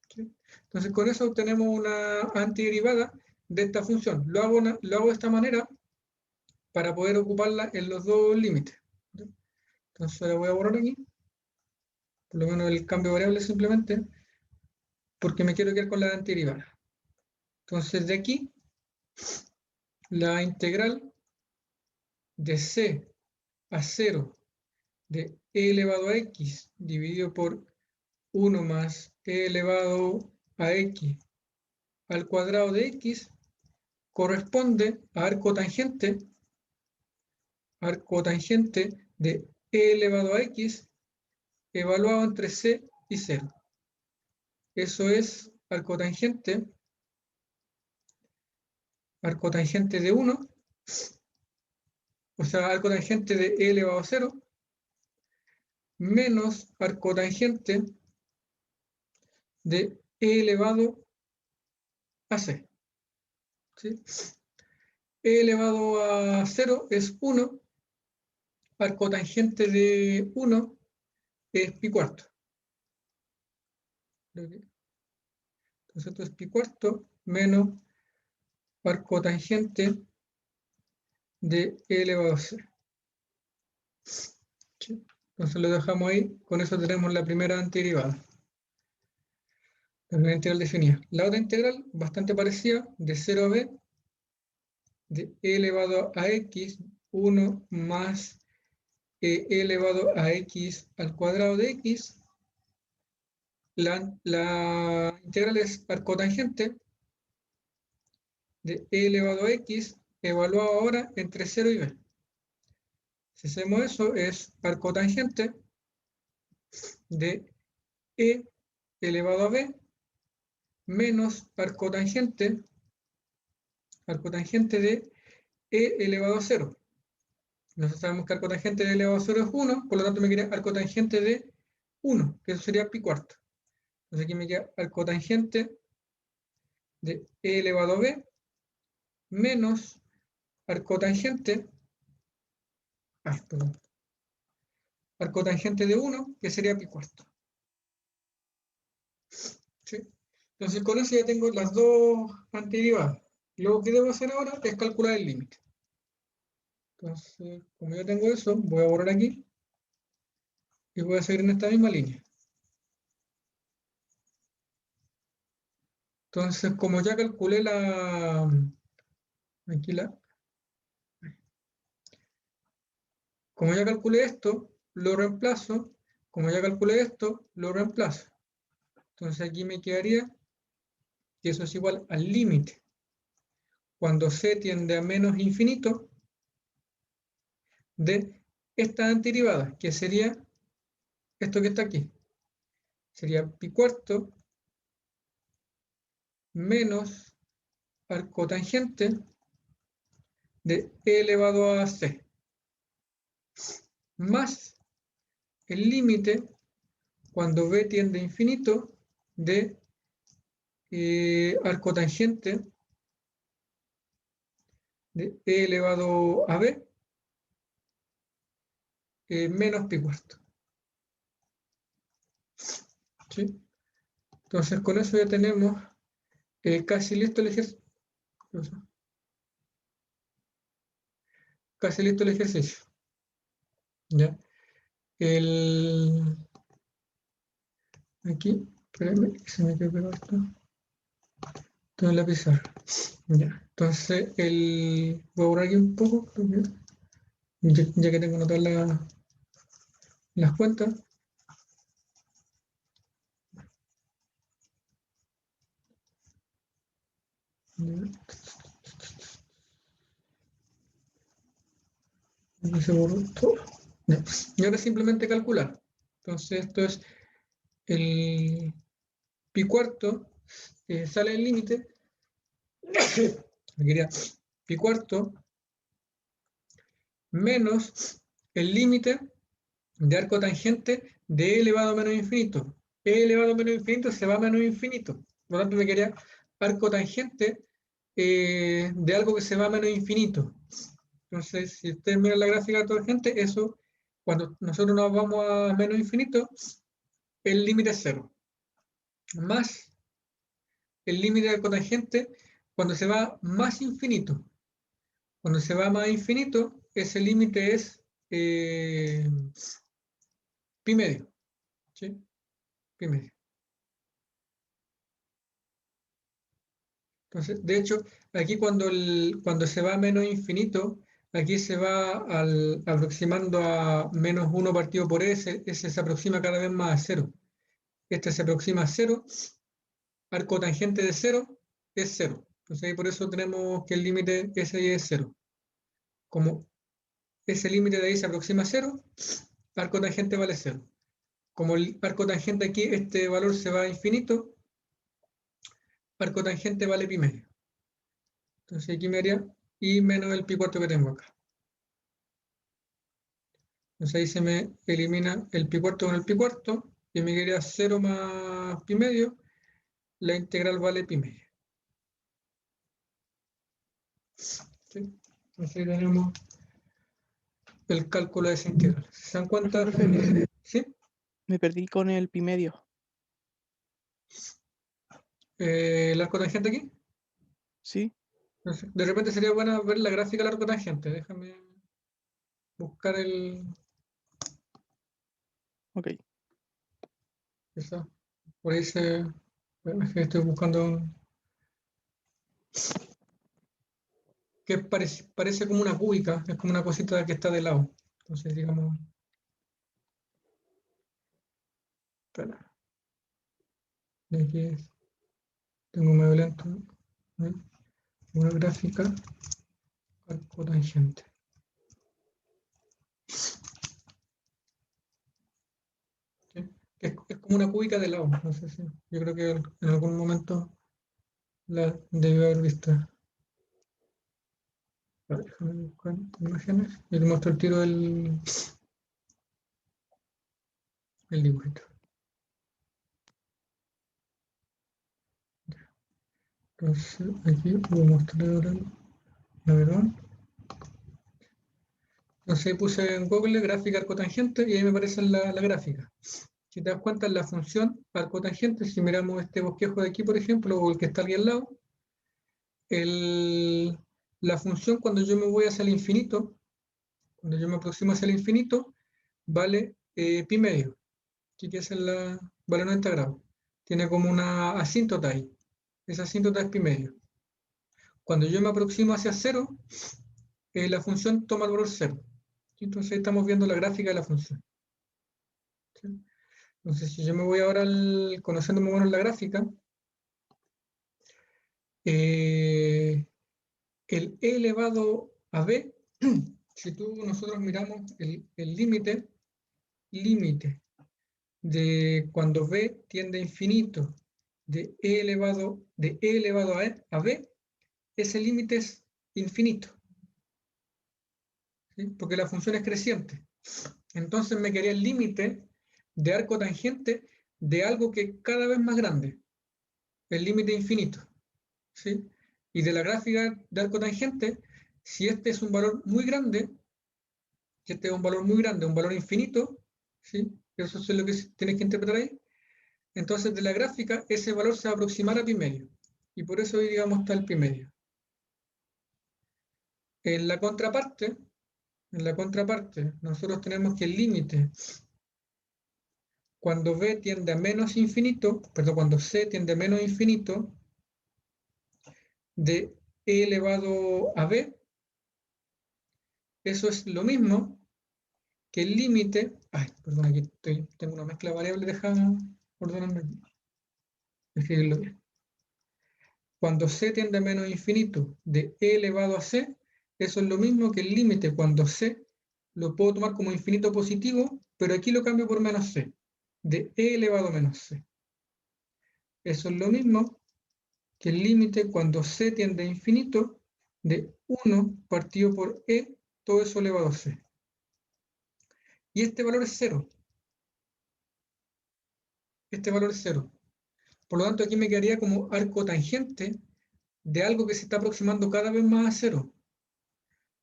¿Sí? Entonces con eso obtenemos una antiderivada de esta función. Lo hago de esta manera para poder ocuparla en los dos límites. ¿Sí? Entonces la voy a borrar aquí. Por lo menos el cambio de variable simplemente, porque me quiero quedar con la antiderivada. Entonces de aquí, la integral de c a 0 de e elevado a x dividido por 1 más e elevado a x al cuadrado de x corresponde a arco tangente de e elevado a x evaluado entre c y 0. Eso es arco tangente de 1, o sea, arco tangente de e elevado a 0, menos arco tangente de e elevado a c. ¿Sí? E elevado a 0 es 1, arco tangente de 1 es pi cuarto. Entonces esto es pi cuarto menos arco tangente de e elevado a 0. ¿Sí? Entonces lo dejamos ahí, con eso tenemos la primera antiderivada. La primera integral definida. La otra integral, bastante parecida, de 0 a b, de e elevado a x, 1 más e elevado a x al cuadrado de x. La integral es arcotangente de e elevado a x, evaluado ahora entre 0 y b. Si hacemos eso, es arco tangente de E elevado a B menos arco tangente de E elevado a 0. Nosotros sabemos que arco tangente de E elevado a 0 es 1, por lo tanto me queda arco tangente de 1, que eso sería pi cuarto. Entonces aquí me queda arco tangente de E elevado a B menos arco tangente, arco tangente de 1, que sería pi cuarto. ¿Sí? Entonces con eso ya tengo las dos antiderivadas. Lo que debo hacer ahora es calcular el límite. Entonces, como ya tengo eso, voy a borrar aquí y voy a seguir en esta misma línea. Entonces, como ya calculé como ya calculé esto, lo reemplazo. Como ya calculé esto, lo reemplazo. Entonces aquí me quedaría que eso es igual al límite. Cuando c tiende a menos infinito, de esta antiderivada, que sería esto que está aquí. Sería pi cuarto menos arco tangente de e elevado a c, más el límite cuando b tiende a infinito de arco tangente de e elevado a b menos pi cuarto. ¿Sí? Entonces con eso ya tenemos casi listo el ejercicio. Casi listo el ejercicio. ¿Ya? Aquí, espérenme, que se me quedó pegado esto. Todo en la pizarra. Ya. Entonces, voy a borrar aquí un poco, ya que tengo anotadas las cuentas. Aquí se borró todo. Ya. Y ahora simplemente calcular. Entonces, esto es el pi cuarto, sale el límite. Me quería pi cuarto menos el límite de arco tangente de e elevado a menos infinito. E elevado a menos infinito se va a menos infinito. Por lo tanto, me quedaría arco tangente de algo que se va a menos infinito. Entonces, si ustedes miran la gráfica tangente, eso, cuando nosotros nos vamos a menos infinito, el límite es 0. Más el límite de arco tangente cuando se va más infinito. Cuando se va más infinito, ese límite es pi medio. ¿Sí? Pi medio. Entonces, de hecho, aquí cuando se va a menos infinito, aquí se va aproximando a menos 1 partido por s, ese se aproxima cada vez más a 0. Este se aproxima a 0, arco tangente de 0 es 0. Entonces, ahí por eso tenemos que el límite ese es 0. Como ese límite de ahí se aproxima a 0, arco tangente vale 0. Como el arco tangente aquí, este valor se va a infinito, arco tangente vale pi medio. Entonces aquí me haría y menos el pi cuarto que tengo acá. Entonces ahí se me elimina el pi cuarto con el pi cuarto y me quedaría 0 más pi medio. La integral vale pi medio. ¿Sí? Entonces ahí tenemos el cálculo de esa integral. ¿Se dan cuenta? Profe, ¿Sí? me perdí con el pi medio. El arco tangente aquí. ¿Sí? Entonces, de repente sería bueno ver la gráfica del arco tangente. Déjame buscar Ok. esa. Por ahí estoy buscando que parece como una cúbica, es como una cosita que está de lado. Entonces, digamos, espera, de aquí tengo medio lento, ¿no? Una gráfica arco tangente. como una cúbica de lado. No sé si, yo creo que en algún momento la debió haber visto. Vale, déjame buscar imágenes y te muestro el tiro del el dibujito. Entonces aquí voy a mostrar ahora el navegador. Entonces puse en Google gráfica arcotangente y ahí me aparece la gráfica. Si te das cuenta, en la función arcotangente, si miramos este bosquejo de aquí, por ejemplo, o el que está aquí al lado, la función cuando yo me voy hacia el infinito, cuando yo me aproximo hacia el infinito, vale pi medio, que es vale 90 grados. Tiene como una asíntota ahí. Esa asíntota es pi medio. Cuando yo me aproximo hacia cero, la función toma el valor cero. Entonces estamos viendo la gráfica de la función. ¿Sí? Entonces, si yo me voy ahora conociendo más o menos la gráfica, el e elevado a b, si nosotros miramos el límite de cuando b tiende a infinito de e elevado a b, ese límite es infinito, ¿sí? Porque la función es creciente. Entonces me quedaría el límite de arco tangente de algo que es cada vez más grande, el límite infinito, ¿sí? Y de la gráfica de arco tangente, si este es un valor muy grande, si este es un valor muy grande, un valor infinito, ¿sí? Eso es lo que tienes que interpretar ahí. Entonces de la gráfica ese valor se va a aproximar a pi medio. Y por eso hoy, digamos, está el pi medio. En la contraparte, nosotros tenemos que el límite cuando b tiende a menos infinito, perdón, cuando c tiende a menos infinito, de e elevado a b, eso es lo mismo que el límite, perdón, aquí tengo una mezcla de variables, déjame ordenarme, escribirlo bien. Cuando c tiende a menos infinito de e elevado a c, eso es lo mismo que el límite cuando c lo puedo tomar como infinito positivo, pero aquí lo cambio por menos c, de e elevado a menos c. Eso es lo mismo que el límite cuando c tiende a infinito de 1 partido por e, todo eso elevado a c. Y este valor es 0. Este valor es 0. Por lo tanto, aquí me quedaría como arco tangente de algo que se está aproximando cada vez más a 0.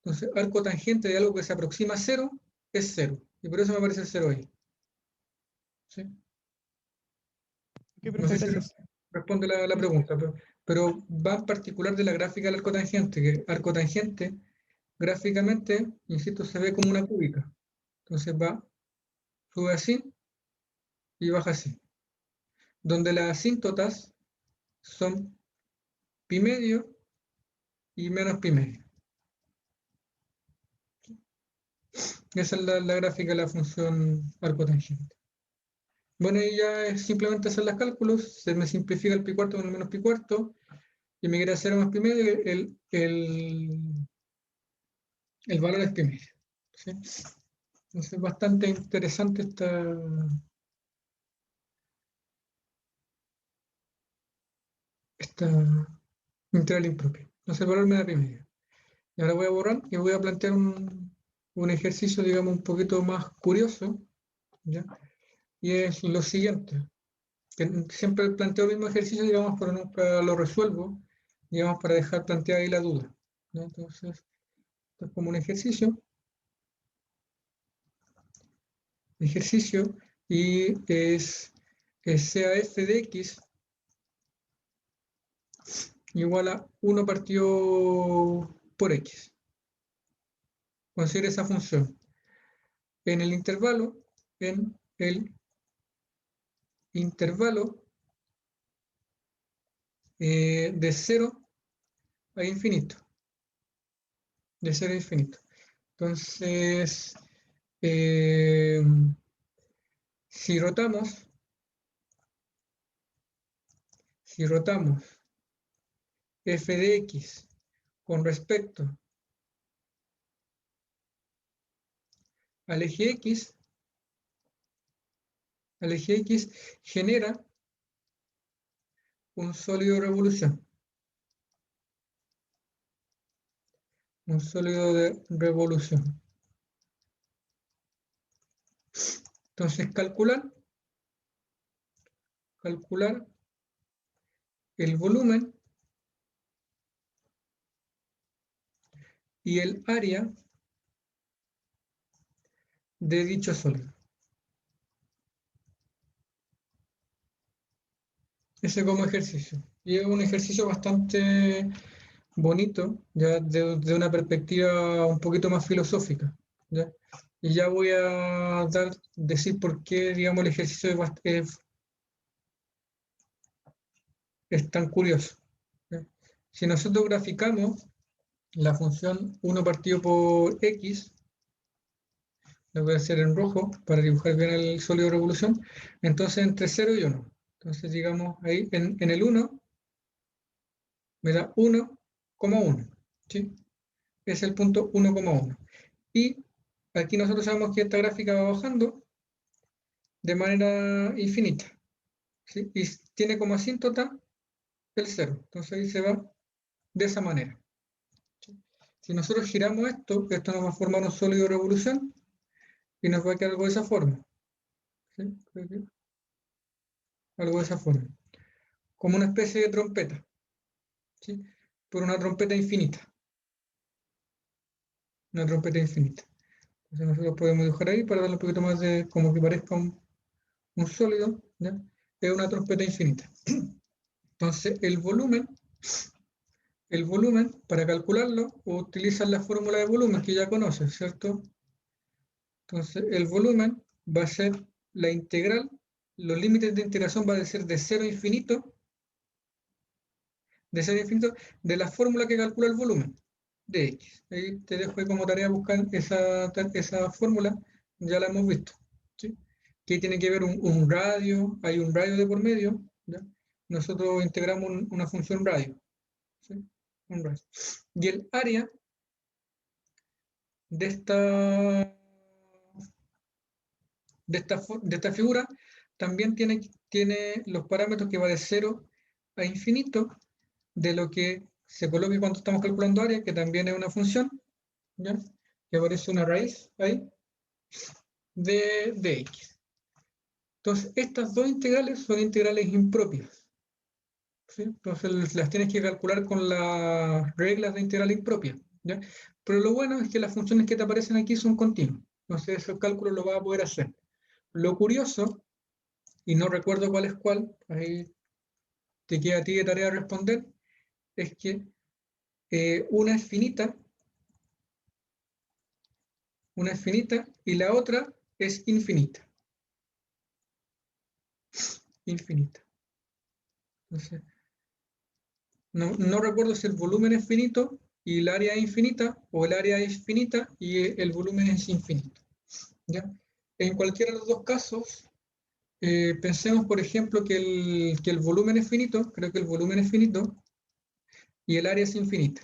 Entonces, arco tangente de algo que se aproxima a 0 es 0. Y por eso me aparece el 0 ahí. ¿Sí? Ok, No profe, sé si gracias. responde la pregunta, pero va en particular de la gráfica del arco tangente, que arco tangente gráficamente, insisto, se ve como una cúbica. Entonces sube así y baja así. Donde las asíntotas son pi medio y menos pi medio. Esa es la gráfica de la función arco tangente. Bueno, y ya es simplemente hacer los cálculos, se me simplifica el pi cuarto con el menos pi cuarto, y me queda 0 más pi medio, el valor es pi medio. ¿Sí? Entonces es bastante interesante esta integral impropia. Entonces el valor me da pi medio. Y ahora voy a borrar y voy a plantear un ejercicio, digamos, un poquito más curioso, ¿ya? Y es lo siguiente, que siempre planteo el mismo ejercicio, digamos, pero nunca lo resuelvo, digamos, para dejar planteada ahí la duda, ¿no? Entonces, esto es como un ejercicio, y sea f de x igual a 1 partido por x. Considere esa función. En el intervalo de 0 a infinito. De 0 a infinito. Entonces, si rotamos f de x con respecto al eje x, al eje X, genera un sólido de revolución. Un sólido de revolución. Entonces, calcular el volumen y el área de dicho sólido. Ese como ejercicio. Y es un ejercicio bastante bonito, ya de una perspectiva un poquito más filosófica, ¿ya? Y ya voy a decir por qué, digamos, el ejercicio es tan curioso, ¿ya? Si nosotros graficamos la función 1 partido por x, lo voy a hacer en rojo para dibujar bien el sólido de revolución, entonces entre 0 y 1. Entonces, digamos, ahí en el 1 me da 1,1, ¿sí? Es el punto 1,1. Y aquí nosotros sabemos que esta gráfica va bajando de manera infinita, ¿sí? Y tiene como asíntota el 0. Entonces ahí se va de esa manera, ¿sí? Si nosotros giramos esto, esto nos va a formar un sólido de revolución y nos va a quedar algo de esa forma, ¿sí? Algo de esa forma. Como una especie de trompeta, ¿sí? Por una trompeta infinita. Una trompeta infinita. Entonces nosotros podemos dibujar ahí para darle un poquito más de, como que parezca un sólido, ¿ya? Es una trompeta infinita. Entonces el volumen, para calcularlo, utilizan la fórmula de volumen que ya conoces, ¿cierto? Entonces el volumen va a ser la integral, los límites de integración van a ser de 0 a infinito, de la fórmula que calcula el volumen de X. Ahí te dejo ahí como tarea buscar esa fórmula, ya la hemos visto, ¿sí? Que tiene que ver un radio, hay un radio de por medio, ¿ya? Nosotros integramos una función radio, ¿sí? Un radio. Y el área de esta figura también tiene los parámetros que va de 0 a infinito de lo que se coloque cuando estamos calculando área, que también es una función, ¿ya? Que aparece una raíz ahí de x. Entonces, estas dos integrales son integrales impropias, ¿sí? Entonces, las tienes que calcular con las reglas de integral impropia, ¿ya? Pero lo bueno es que las funciones que te aparecen aquí son continuas. Entonces, ese cálculo lo vas a poder hacer. Lo curioso, y no recuerdo cuál es cuál, ahí te queda a ti de tarea responder, es que una es finita y la otra es infinita. Infinita. Entonces, no recuerdo si el volumen es finito y el área es infinita, o el área es finita y el volumen es infinito, ¿ya? En cualquiera de los dos casos, pensemos, por ejemplo, que el volumen es finito, creo que el volumen es finito, y el área es infinita.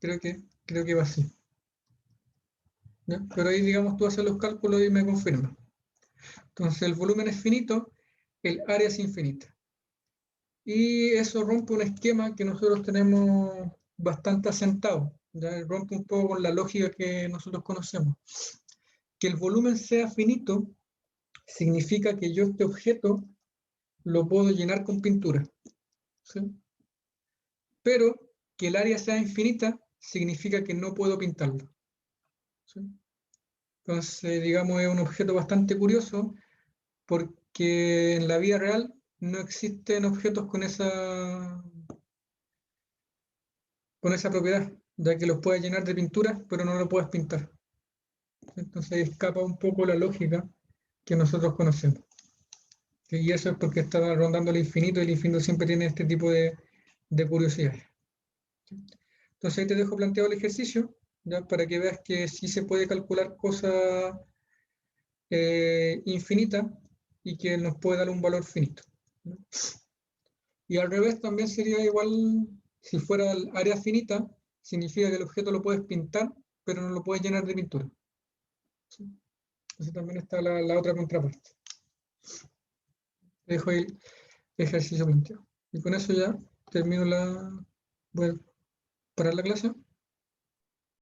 Creo que va así, ¿ya? Pero ahí, digamos, tú haces los cálculos y me confirmas. Entonces, el volumen es finito, el área es infinita. Y eso rompe un esquema que nosotros tenemos bastante asentado, ¿ya? Rompe un poco con la lógica que nosotros conocemos. Que el volumen sea finito significa que yo este objeto lo puedo llenar con pintura, ¿sí? Pero que el área sea infinita significa que no puedo pintarlo, ¿sí? Entonces, digamos, es un objeto bastante curioso porque en la vida real no existen objetos con esa propiedad, ya que los puedes llenar de pintura, pero no lo puedes pintar. Entonces escapa un poco la lógica que nosotros conocemos. Y eso es porque está rondando el infinito y el infinito siempre tiene este tipo de curiosidades. Entonces ahí te dejo planteado el ejercicio, ¿ya? Para que veas que sí se puede calcular cosas infinitas y que nos puede dar un valor finito, ¿no? Y al revés también sería igual, si fuera el área finita, significa que el objeto lo puedes pintar, pero no lo puedes llenar de pintura, ¿sí? Entonces también está la otra contraparte. Dejo ahí el ejercicio planteado. Y con eso ya termino voy a parar la clase.